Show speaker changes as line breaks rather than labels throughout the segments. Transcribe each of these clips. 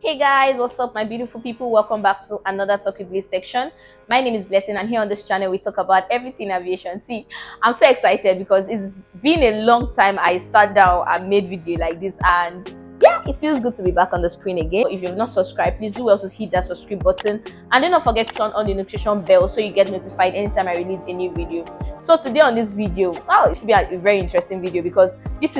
Hey guys, what's up my beautiful people? Welcome back to another Talk with Bliss section. My name is Blessing and here on this channel we talk about everything aviation. See, I'm so excited because it's been a long time I sat down and made video like this, and yeah, it feels good to be back on the screen again. If you've not subscribed, please do well to hit that subscribe button and do not forget to turn on the notification bell so you get notified anytime I release a new video. So today on this video, wow, it's be a very interesting video because this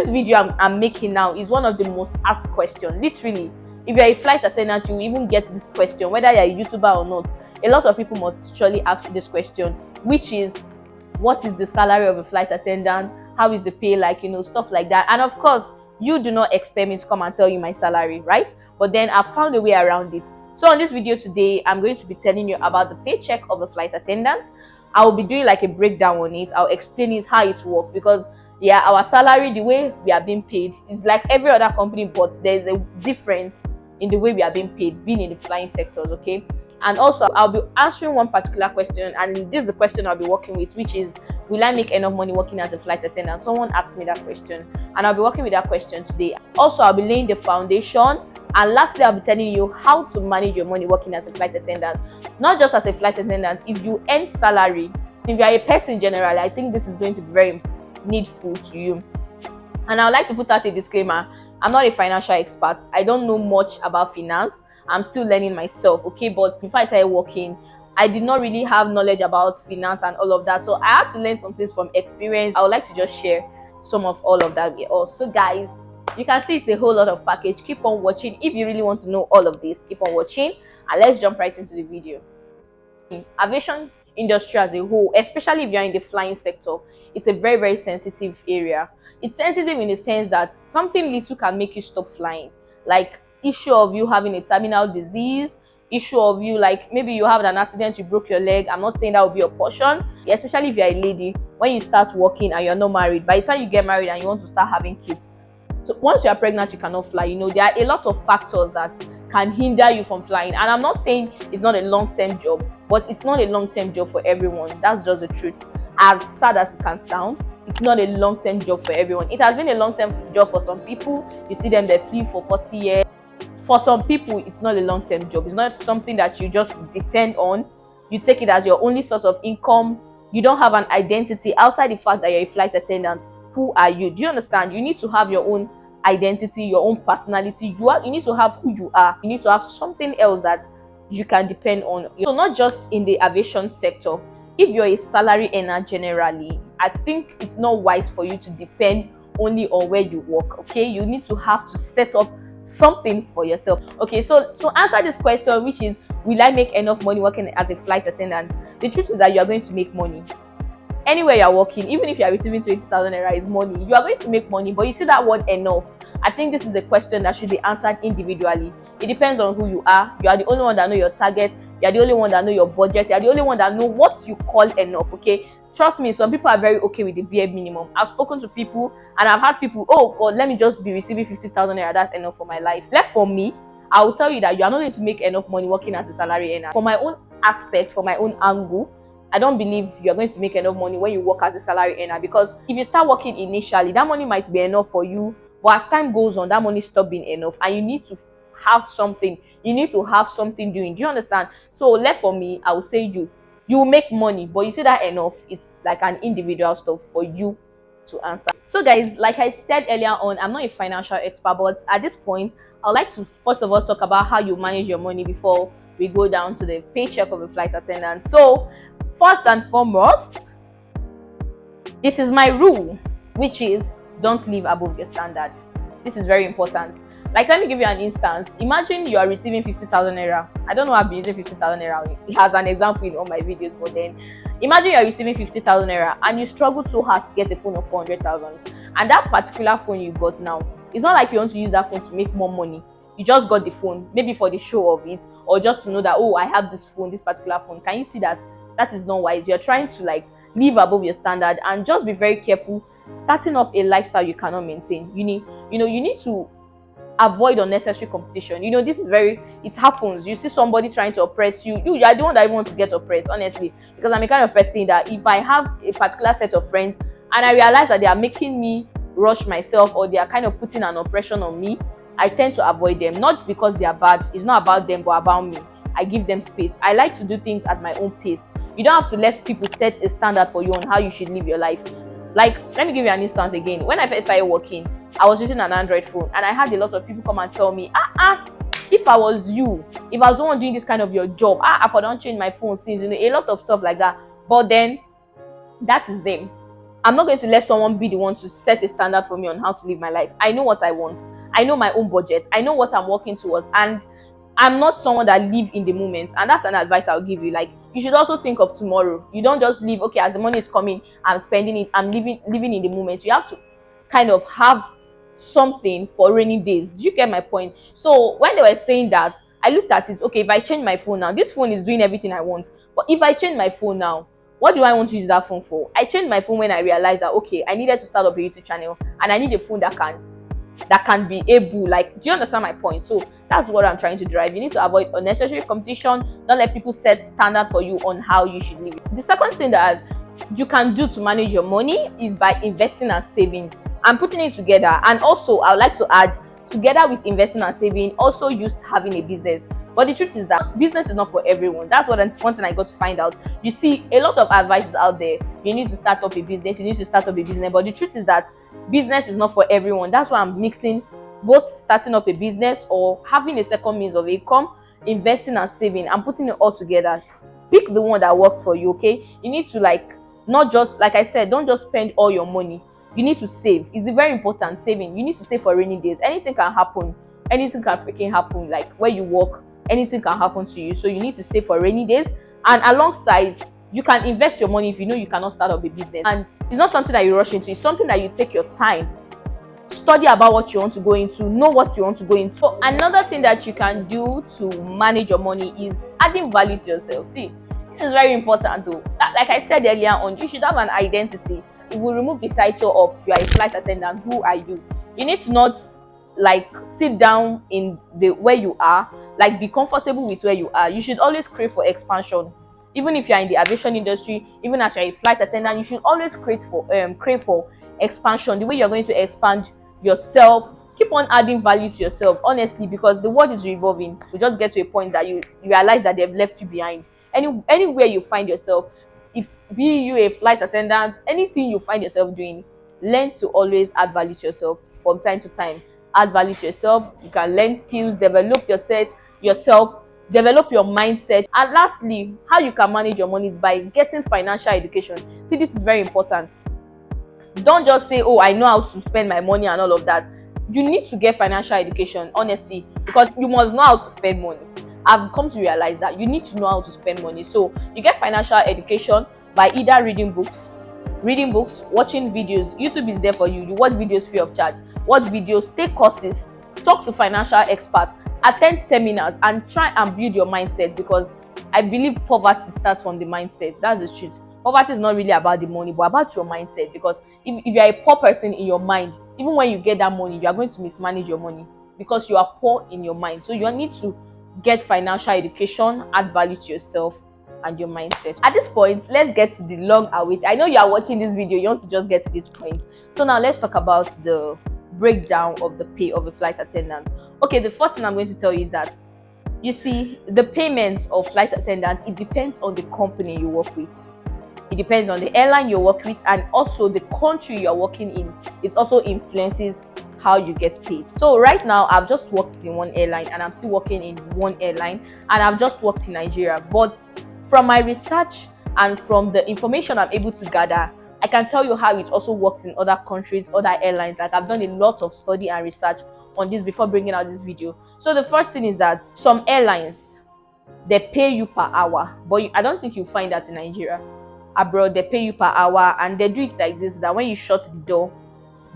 video I'm making now is one of the most asked questions. Literally, if you're a flight attendant, you even get this question, whether you're a YouTuber or not. A lot of people must surely ask this question, which is, what is the salary of a flight attendant? How is the pay like? Stuff like that. And of course, you do not expect me to come and tell you my salary, right? But then I found a way around it. So on this video today, I'm going to be telling you about the paycheck of a flight attendant. I will be doing like a breakdown on it. I'll explain it, how it works, because yeah, our salary, the way we are being paid is like every other company, but there's a difference in the way we are being paid, being in the flying sectors, okay? And also, I'll be answering one particular question, and this is the question I'll be working with, which is, will I make enough money working as a flight attendant? Someone asked me that question, and I'll be working with that question today. Also, I'll be laying the foundation, and lastly, I'll be telling you how to manage your money working as a flight attendant. Not just as a flight attendant, if you earn salary, if you are a person generally, I think this is going to be very needful to you. And I would like to put out a disclaimer. I'm not a financial expert. I don't know much about finance. I'm still learning myself, okay? But before I started working, I did not really have knowledge about finance and all of that. So I had to learn some things from experience. I would like to just share some of all of that with us. So guys, you can see it's a whole lot of package. Keep on watching. If you really want to know all of this, keep on watching. And let's jump right into the video. Aviation industry as a whole, especially if you're in the flying sector, it's a very, very sensitive area. It's sensitive in the sense that something little can make you stop flying, like issue of you having a terminal disease, issue of you, like maybe you have an accident, you broke your leg. I'm not saying that will be your portion, especially if you're a lady. When you start working and you're not married, by the time you get married and you want to start having kids, so once you are pregnant, you cannot fly. There are a lot of factors that can hinder you from flying. And I'm not saying it's not a long-term job, but it's not a long-term job for everyone. That's just the truth. As sad as it can sound, it's not a long-term job for everyone. It has been a long-term job for some people. You see them, they flee for 40 years. For some people, it's not a long-term job. It's not something that you just depend on. You take it as your only source of income. You don't have an identity outside the fact that you're a flight attendant. Who are you? Do you understand? You need to have your own identity, your own personality. You need to have who you are. You need to have something else that you can depend on. So not just in the aviation sector. If you're a salary earner generally, I think it's not wise for you to depend only on where you work. Okay, you need to have to set up something for yourself. Okay, so to answer this question, which is, will I make enough money working as a flight attendant? The truth is that you are going to make money anywhere you're working. Even if you're receiving 20,000 naira is money, you are going to make money. But you see that word enough, I think this is a question that should be answered individually. It depends on who you are. You are the only one that know your target. You are the only one that know your budget. You are the only one that know what you call enough. Okay, trust me, some people are very okay with the bare minimum. I've spoken to people and I've had people, oh God, let me just be receiving 50,000 naira, that's enough for my life. Left for me, I will tell you that you are not going to make enough money working as a salary earner. For my own aspect, for my own angle, I don't believe you're going to make enough money when you work as a salary earner, because if you start working initially, that money might be enough for you, but as time goes on, that money stops being enough, and you need to have something. You need to have something doing. Do you understand? So left for me, I will say you will make money, but you see that enough, it's like an individual stuff for you to answer. So guys, like I said earlier on, I'm not a financial expert, but at this point, I would like to first of all talk about how you manage your money before we go down to the paycheck of a flight attendant. So first and foremost, this is my rule, which is, don't live above your standard. This is very important. Like, let me give you an instance. Imagine you are receiving 50,000 naira. I don't know, I've been using 50,000 naira as an example in all my videos, but then imagine you are receiving 50,000 naira and you struggle so hard to get a phone of 400,000. And that particular phone you got now, it's not like you want to use that phone to make more money. You just got the phone, maybe for the show of it, or just to know that, oh, I have this phone, this particular phone. Can you see that? That is not wise. You're trying to like live above your standard, and just be very careful starting up a lifestyle you cannot maintain. You need to avoid unnecessary competition. It happens. You see somebody trying to oppress you. You are the one that even want to get oppressed, honestly. Because I'm a kind of person that if I have a particular set of friends and I realize that they are making me rush myself, or they are kind of putting an oppression on me, I tend to avoid them, not because they are bad. It's not about them, but about me. I give them space. I like to do things at my own pace. You don't have to let people set a standard for you on how you should live your life. Like, let me give you an instance again. When I first started working, I was using an Android phone, and I had a lot of people come and tell me, if I was you, if I was the one doing this kind of your job, if I don't change my phone since, a lot of stuff like that. But then, that is them. I'm not going to let someone be the one to set a standard for me on how to live my life. I know what I want. I know my own budget. I know what I'm working towards. And I'm not someone that live in the moment. And that's an advice I'll give you. Like, you should also think of tomorrow. You don't just live, okay, as the money is coming, I'm spending it, I'm living in the moment. You have to kind of have something for rainy days. Do you get my point? So when they were saying that, I looked at it, okay, if I change my phone now, this phone is doing everything I want. But if I change my phone now, what do I want to use that phone for? I changed my phone when I realized that, okay, I needed to start up a YouTube channel, and I need a phone that can be able, like, do you understand my point? So that's what I'm trying to drive. You need to avoid unnecessary competition. Don't let people set standard for you on how you should live. The second thing that you can do to manage your money is by investing and saving and putting it together. And also, I would like to add, together with investing and saving, also use having a business. But the truth is that business is not for everyone. That's one thing I got to find out. You see, a lot of advice is out there. You need to start up a business. You need to start up a business. But the truth is that business is not for everyone. That's why I'm mixing both starting up a business or having a second means of income, investing and saving, and putting it all together. Pick the one that works for you, okay? You need to, like, not just, like I said, don't just spend all your money. You need to save. It's very important, saving. You need to save for rainy days. Anything can happen. Anything can freaking happen. Like, where you work, anything can happen to you. So you need to save for rainy days. And alongside, you can invest your money if you know you cannot start up a business. And it's not something that you rush into. It's something that you take your time, study about what you want to go into, know what you want to go into. So another thing that you can do to manage your money is adding value to yourself. See, this is very important though. Like I said earlier on, you should have an identity. If we remove the title of you are a flight attendant, who are you? You need to not, like, sit down in the where you are, like, be comfortable with where you are. You should always crave for expansion. Even if you are in the aviation industry, even as you are a flight attendant, you should always crave for expansion. The way you're going to expand yourself, keep on adding value to yourself, honestly, because the world is revolving. You just get to a point that you realize that they've left you behind. Anywhere you find yourself, if be you a flight attendant, anything you find yourself doing, learn to always add value to yourself from time to time. Add value to yourself. You can learn skills, develop yourself, develop your mindset. And lastly, how you can manage your money is by getting financial education. See, this is very important. Don't just say, oh, I know how to spend my money and all of that. You need to get financial education, honestly, because you must know how to spend money. I've come to realize that you need to know how to spend money. So you get financial education by either reading books, watching videos. YouTube is there for you. You watch videos free of charge. Watch videos, take courses, talk to financial experts, attend seminars, and try and build your mindset, because I believe poverty starts from the mindset. That's the truth. Poverty is not really about the money, but about your mindset, because if you are a poor person in your mind, even when you get that money, you are going to mismanage your money because you are poor in your mind. So you need to get financial education, add value to yourself and your mindset. At this point, let's get to the long await. I know you are watching this video, you want to just get to this point. So now let's talk about the breakdown of the pay of a flight attendant. Okay, the first thing I'm going to tell you is that, you see, the payments of flight attendants, it depends on the company you work with. It depends on the airline you work with, and also the country you're working in. It also influences how you get paid. So right now, I've just worked in one airline, and I'm still working in one airline, and I've just worked in Nigeria. But from my research and from the information I'm able to gather, I can tell you how it also works in other countries, other airlines. Like, I've done a lot of study and research on this before bringing out this video. So the first thing is that some airlines, they pay you per hour, but I don't think you'll find that in Nigeria. Abroad, they pay you per hour, and they do it like this, that when you shut the door,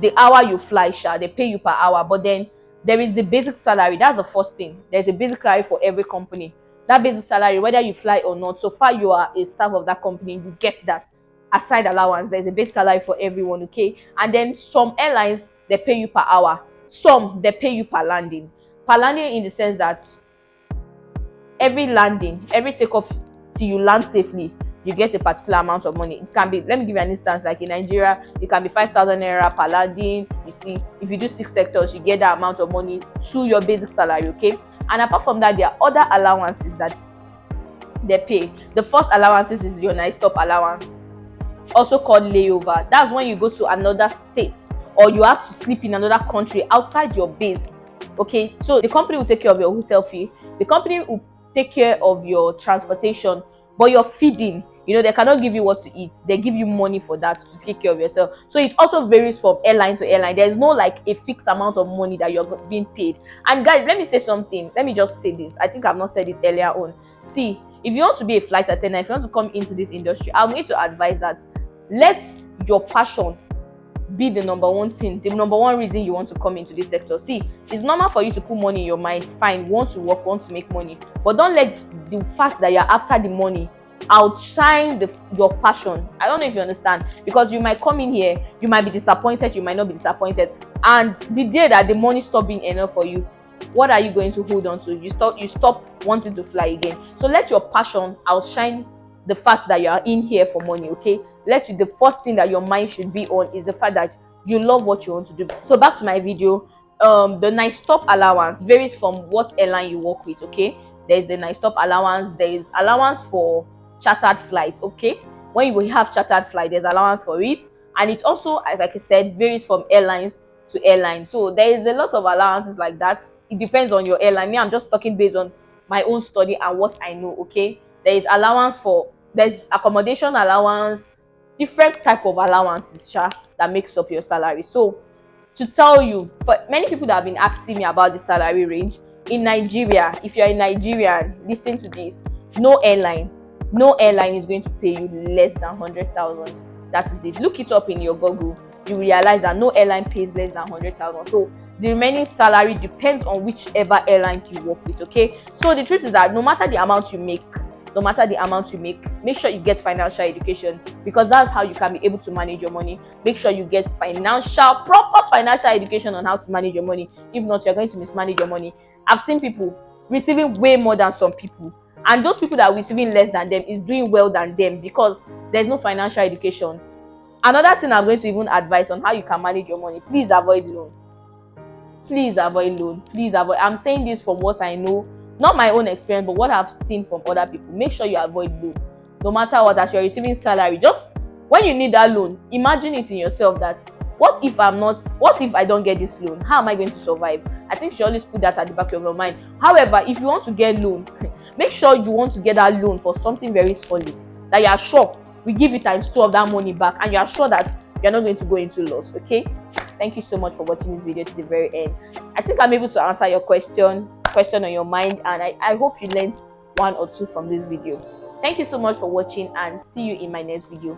the hour you fly, they pay you per hour. But then there is the basic salary. That's the first thing. There's a basic salary for every company. That basic salary, whether you fly or not, so far you are a staff of that company, you get that. Aside allowance, there's a basic salary for everyone, okay? And then some airlines, they pay you per hour. Some, they pay you per landing. Per landing in the sense that every landing, every takeoff till you land safely, you get a particular amount of money. It can be, let me give you an instance, like in Nigeria, it can be 5,000 naira per landing. You see, if you do 6 sectors, you get that amount of money to your basic salary, okay? And apart from that, there are other allowances that they pay. The first allowances is your night stop allowance, also called layover. That's when you go to another state or you have to sleep in another country outside your base. Okay, so the company will take care of your hotel fee, the company will take care of your transportation, but your feeding, they cannot give you what to eat. They give you money for that to take care of yourself. So it also varies from airline to airline. There's no like a fixed amount of money that you're being paid. And guys, let me say something. Let me just say this. I think I've not said it earlier on. See, if you want to be a flight attendant, if you want to come into this industry, I'm going to advise that let your passion be the number one thing, the number one reason you want to come into this sector. See, it's normal for you to put money in your mind. Fine, want to work, want to make money, but don't let the fact that you're after the money outshine your passion. I don't know if you understand, because you might come in here, you might be disappointed, you might not be disappointed, and the day that the money stop being enough for you, what are you going to hold on to? You stop wanting to fly again. So let your passion outshine the fact that you are in here for money, okay? The first thing that your mind should be on is the fact that you love what you want to do. So back to my video. The night stop allowance varies from what airline you work with, okay? There is the night stop allowance. There is allowance for chartered flight, okay? When you have chartered flight, there's allowance for it, and it also, as like I said, varies from airlines to airline. So there is a lot of allowances like that. It depends on your airline. Me, I'm just talking based on my own study and what I know, okay? There's accommodation allowance, different type of allowances that makes up your salary. So to tell you, for many people that have been asking me about the salary range in Nigeria, if you're in Nigeria, listen to this: no airline is going to pay you less than 100,000. That is it. Look it up in your Google. You realize that no airline pays less than 100,000. So the remaining salary depends on whichever airline you work with, okay? So the truth is that no matter the amount you make, make sure you get financial education, because that's how you can be able to manage your money. Make sure you get proper financial education on how to manage your money. If not, you're going to mismanage your money. I've seen people receiving way more than some people, and those people that are receiving less than them is doing well than them because there's no financial education. Another thing I'm going to even advise on how you can manage your money: please avoid loan. I'm saying this from what I know, not my own experience, but what I've seen from other people. Make sure you avoid loan. No matter what, that you're receiving salary, just when you need that loan, imagine it in yourself that what if I don't get this loan? How am I going to survive? I think you should always put that at the back of your mind. However, if you want to get loan, make sure you want to get that loan for something very solid, that you are sure we give you ×2 of that money back, and you are sure that you're not going to go into loss, okay? Thank you so much for watching this video to the very end. I think I'm able to answer your question on your mind, and I hope you learned 1 or 2 from this video. Thank you so much for watching, and see you in my next video.